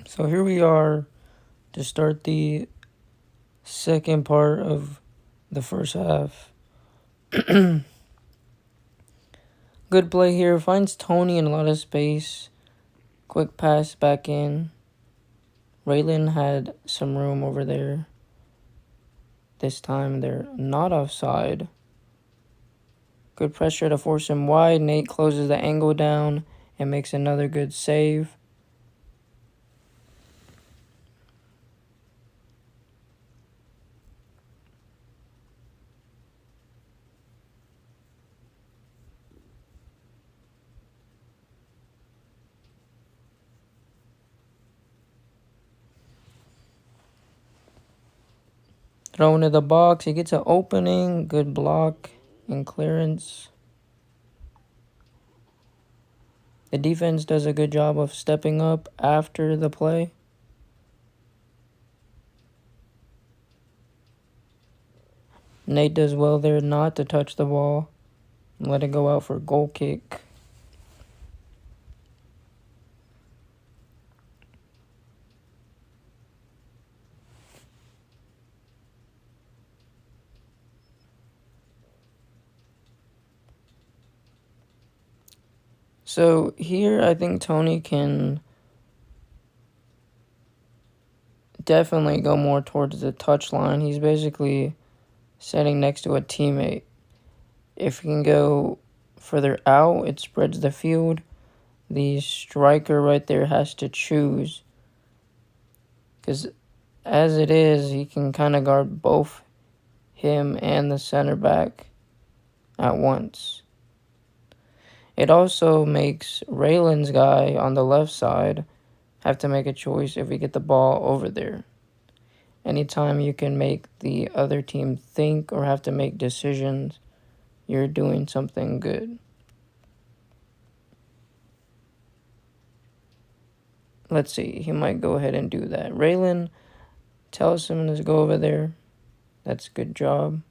So here we are to start the second part of the first half. Good play here. Finds Tony in a lot of space. Quick pass back in. Raylan had some room over there. This time they're not offside. Good pressure to force him wide. Nate closes the angle down and makes another good save. Throw into the box. He gets an opening. Good block and clearance. The defense does a good job of stepping up after the play. Nate does well there not to touch the ball and let it go out for a goal kick. So here I think Tony can definitely go more towards the touchline. He's basically sitting next to a teammate. If he can go further out, it spreads the field. The striker right there has to choose. Because as it is, he can kind of guard both him and the center back at once. It also makes Raylan's guy on the left side have to make a choice if we get the ball over there. Anytime you can make the other team think or have to make decisions, you're doing something good. Let's see, he might go ahead and do that. Raylan tells him to go over there. That's a good job.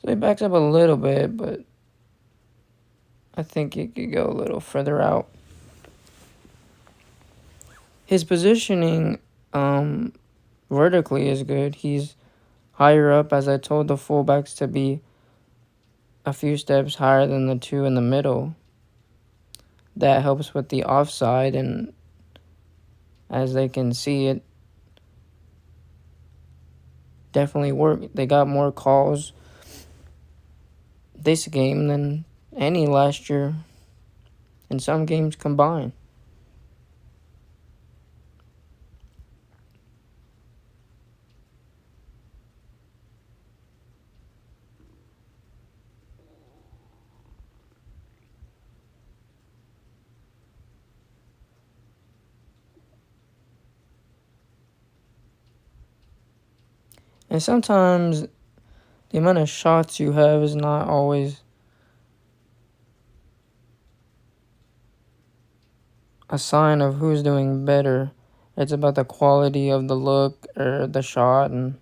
So he backs up a little bit, but I think he could go a little further out. His positioning vertically is good. He's higher up, as I told the fullbacks to be a few steps higher than the two in the middle. That helps with the offside, and as they can see, it definitely worked. They got more calls this game than any last year in some games combined. And sometimes the amount of shots you have is not always a sign of who's doing better. It's about the quality of the look or the shot, and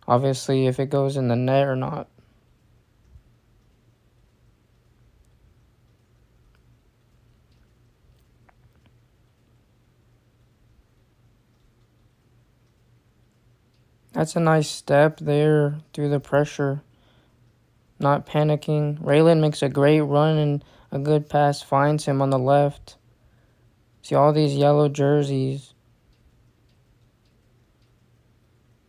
obviously if it goes in the net or not. That's a nice step there through the pressure. Not panicking. Raylan makes a great run and a good pass finds him on the left. See all these yellow jerseys.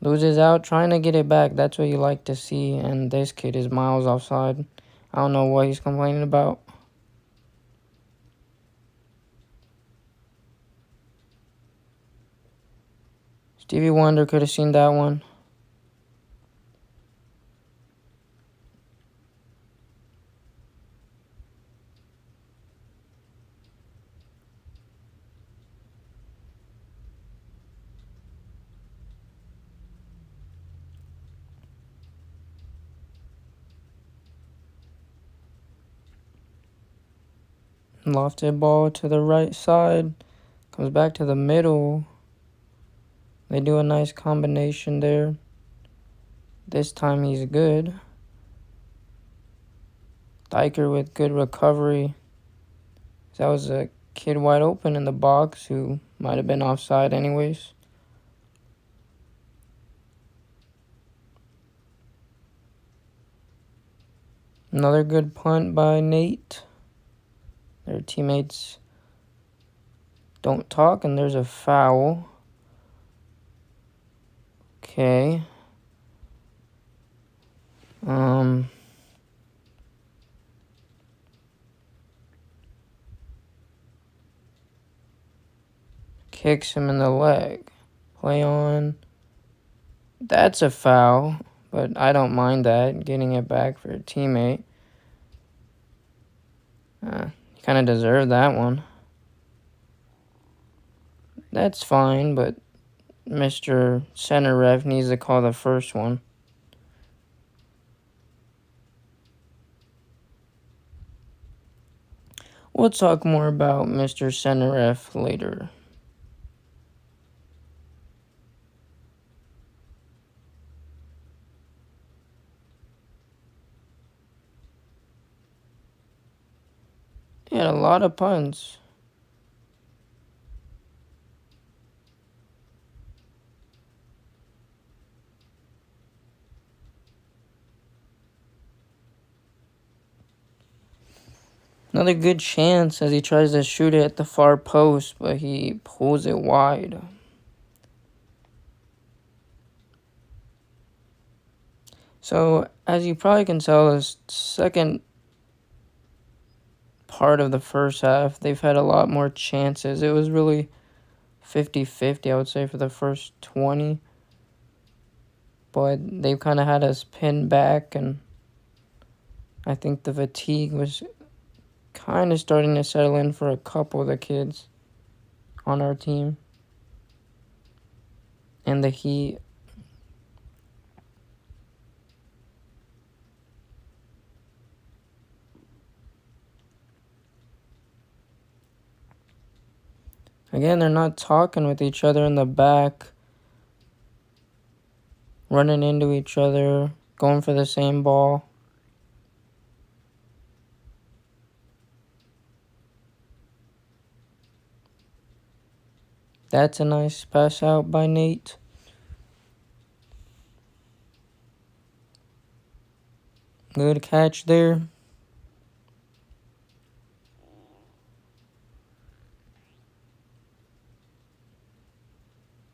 Loses out, trying to get it back. That's what you like to see. And this kid is miles offside. I don't know what he's complaining about. Stevie Wonder could have seen that one. Lofted ball to the right side. Comes back to the middle. They do a nice combination there. This time he's good. Diker with good recovery. That was a kid wide open in the box who Might have been offside anyways. Another good punt by Nate. Their teammates don't talk, and there's a foul. Okay. Kicks him in the leg. Play on. That's a foul, but I don't mind that. Getting it back for a teammate. He kind of deserved that one. That's fine, but Mr. Center Ref needs to call the first one. We'll talk more about Mr. Center Ref later. He had a lot of punts. Another good chance as he tries to shoot it at the far post, but he pulls it wide. So, as you probably can tell, this second part of the first half, they've had a lot more chances. It was really 50-50, I would say, for the first 20. But they've kind of had us pinned back, and I think the fatigue was kind of starting to settle in for a couple of the kids on our team. And the heat. Again, they're not talking with each other in the back, running into each other, going for the same ball. That's a nice pass out by Nate. Good catch there.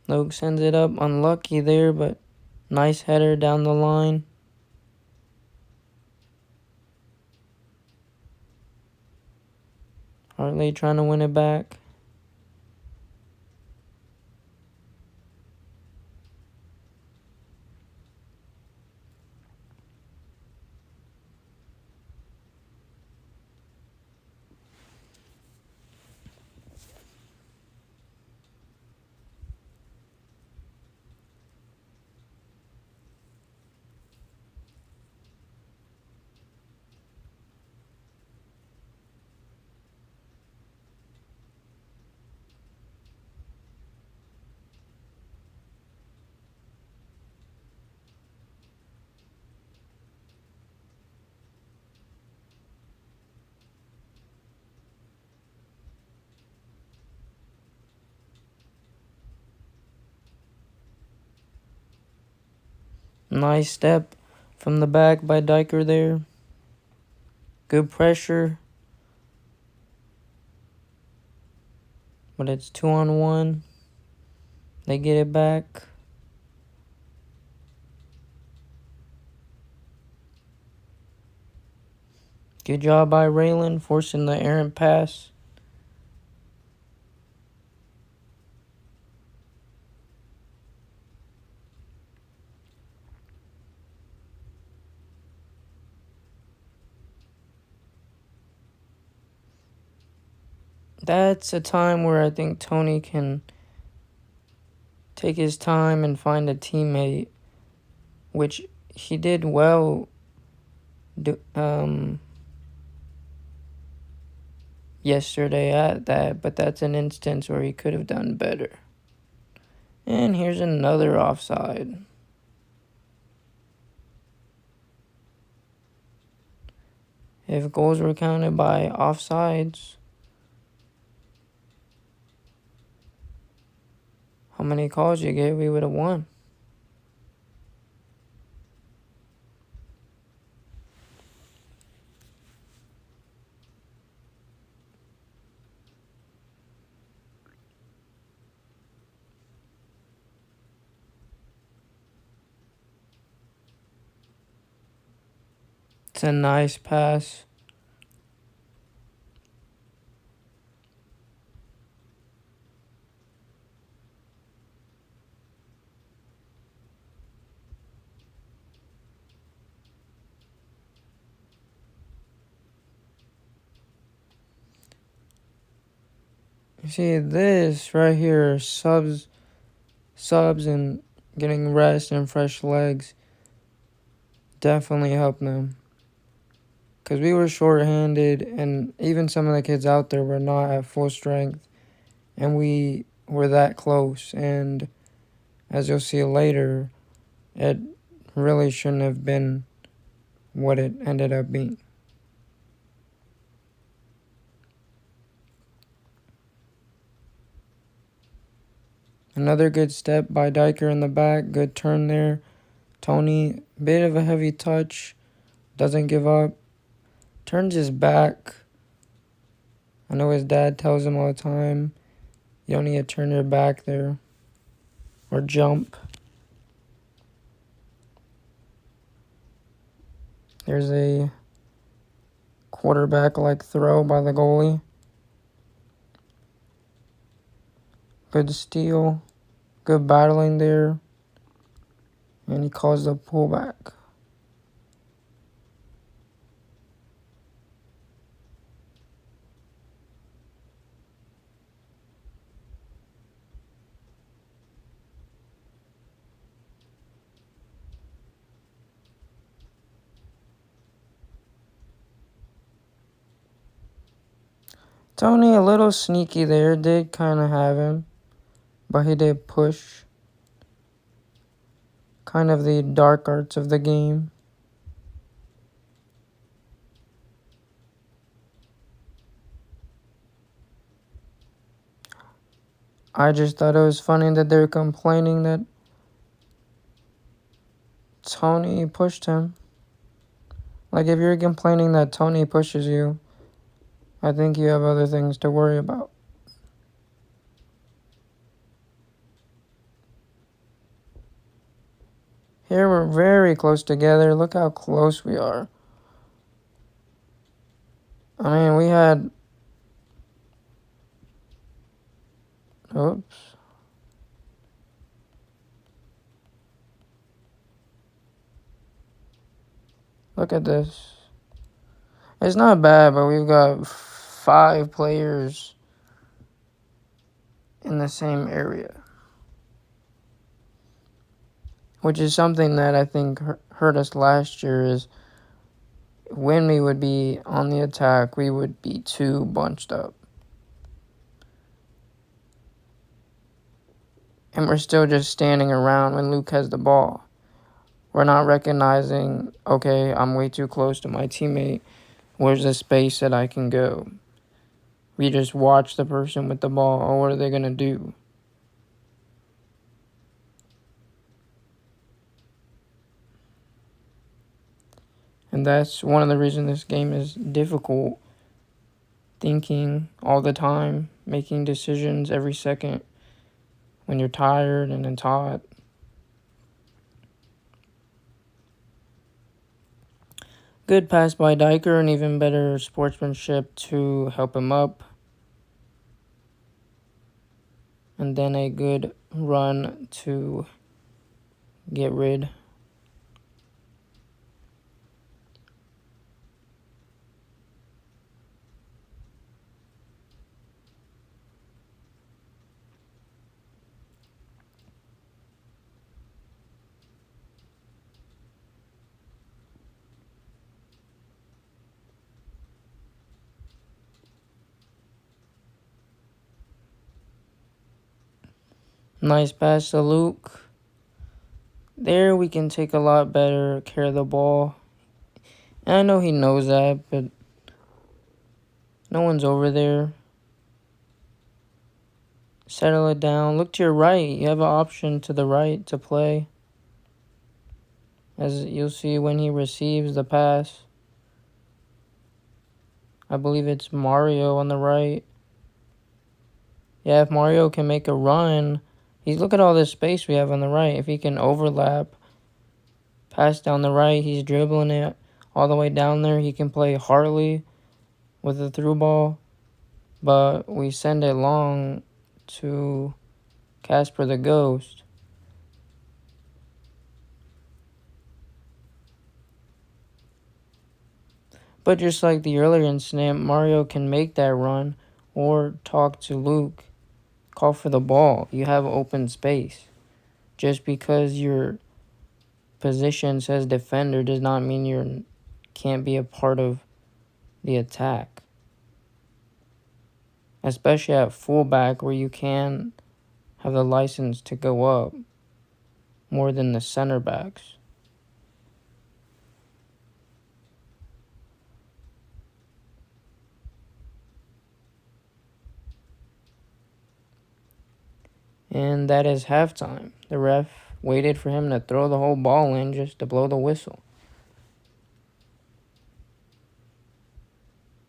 Logue sends it up. Unlucky there, but nice header down the line. Hartley trying to win it back. Nice step from the back by Diker there. Good pressure. But it's 2-on-1. They get it back. Good job by Raylan forcing the errant pass. That's a time where I think Tony can take his time and find a teammate, which he did well yesterday at that, but that's an instance where he could have done better. And here's another offside. If goals were counted by offsides, how many calls you get, we would have won. It's a nice pass. You see, this right here, subs and getting rest and fresh legs definitely helped them. Because we were short-handed, and even some of the kids out there were not at full strength, and we were that close. And as you'll see later, it really shouldn't have been what it ended up being. Another good step by Diker in the back. Good turn there. Tony, bit of a heavy touch. Doesn't give up. Turns his back. I know his dad tells him all the time, you don't need to turn your back there or jump. There's a quarterback-like throw by the goalie. Good steal. Good battling there. And he calls the pullback. Tony a little sneaky there. Did kind of have him. But he did push. Kind of the dark arts of the game. I just thought it was funny that they're complaining that Tony pushed him. Like, if you're complaining that Tony pushes you, I think you have other things to worry about. Here we're very close together. Look how close we are. I mean, we had... Oops. Look at this. It's not bad, but we've got 5 players in the same area. Which is something that I think hurt us last year, is when we would be on the attack, we would be too bunched up. And we're still just standing around when Luke has the ball. We're not recognizing, okay, I'm way too close to my teammate. Where's the space that I can go? We just watch the person with the ball. Oh, what are they going to do? And that's one of the reasons this game is difficult. Thinking all the time, making decisions every second when you're tired and it's hot. Good pass by Diker, and even better sportsmanship to help him up. And then a good run to get rid. Nice pass to Luke. There we can take a lot better care of the ball. And I know he knows that, but no one's over there. Settle it down. Look to your right. You have an option to the right to play. As you'll see when he receives the pass. I believe it's Mario on the right. Yeah, if Mario can make a run, look at all this space we have on the right. If he can overlap, pass down the right, he's dribbling it all the way down there. He can play Harley with the through ball, but we send it long to Casper the Ghost. But just like the earlier incident, Mario can make that run or talk to Luke, call for the ball. You have open space. Just because your position says defender does not mean you can't be a part of the attack. Especially at fullback where you can have the license to go up more than the center backs. And that is halftime. The ref waited for him to throw the whole ball in just to blow the whistle.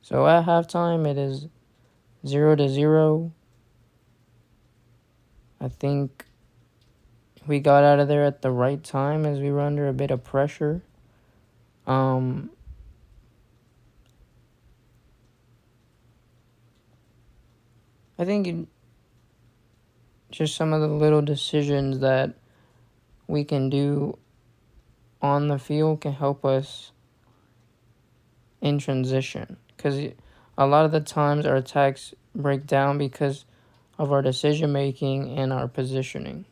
So at halftime, it is 0-0. I think we got out of there at the right time as we were under a bit of pressure. I think just some of the little decisions that we can do on the field can help us in transition. Because a lot of the times our attacks break down because of our decision making and our positioning.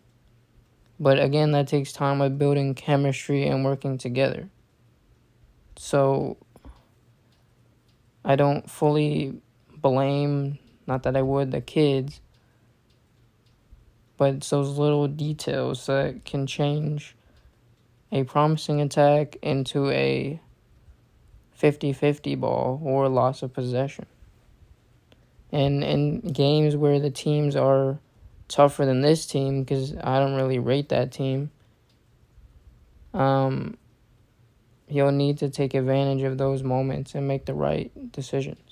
But again, that takes time with building chemistry and working together. So I don't fully blame, not that I would, the kids, but it's those little details that can change a promising attack into a 50-50 ball or loss of possession. And in games where the teams are tougher than this team, because I don't really rate that team, he'll need to take advantage of those moments and make the right decisions.